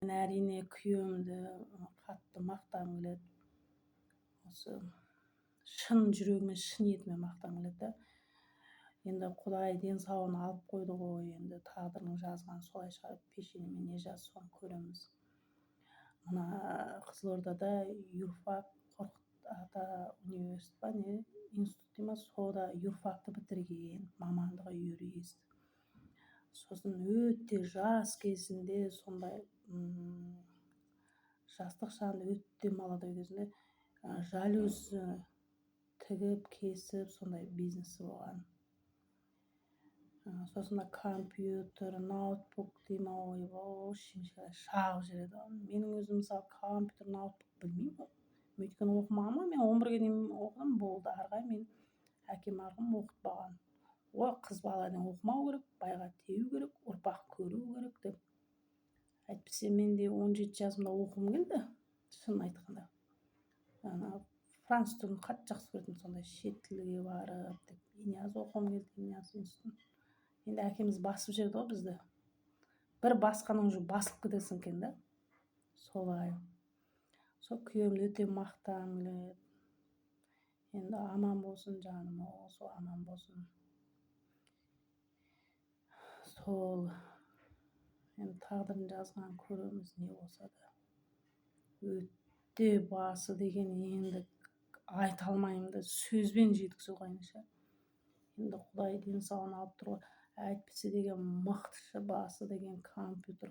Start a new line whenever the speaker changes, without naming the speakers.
Мен әрине күйеуімді қатты мақтағым келеді. Осы шын жүрегімен, шын ниетімен мақтағым келеді да. Енді Құдай денсаулығын алып қойды ғой, енді тағдырдың жазғаны солай шығар, пешенеме не жазса соны көреміз. Мына Қызылордада юрфак Қорқыт ата университет па не институт дей ма, сода юрфакты бітірген, мамандығы юрист. Сосын өте жас кезінде сондай жастық шағында өте молодой кезінде жалюзі тігіп, кесіп, сондай бизнесі болған. Сосын компьютер, ноутбук дей ма, ойбай, шағып жібереді. Менің өзім мысалы компьютер, ноутбук білмеймін. Өйткені оқымағанмын, мен 11-ге дейін оқыдым, болды. Ары қарай мен әкем марқұм оқытпаған. Ой, қыз баладан оқымау керек, байға теу керек, ұрпақ көру керек деп. Әйтпесе мен де 17 жасымда оқығым келді, шын айтқанда. Француз тілін қатты жақсы көрдім, сондай шет тілге барып деп. Инияз оқығым келді, Инияз институтын. Енді әкеміз басып жіберді ғой бізді. Бір басқаның уже басылып кетесің екен да. Солай. Сол күйеуімді өте мақтағым келеді. Енді аман болсын жаным, сол аман болсын. Сол енді тағдырдың жазғанын көреміз, не болса да. Өте басы деген енді айта алмаймын да, сөзбен жеткізе қойыңызшы. Енді Құдай денсаулығын алып тұр ғой. Әйтпесе деген мықтышы, басы деген компьютер.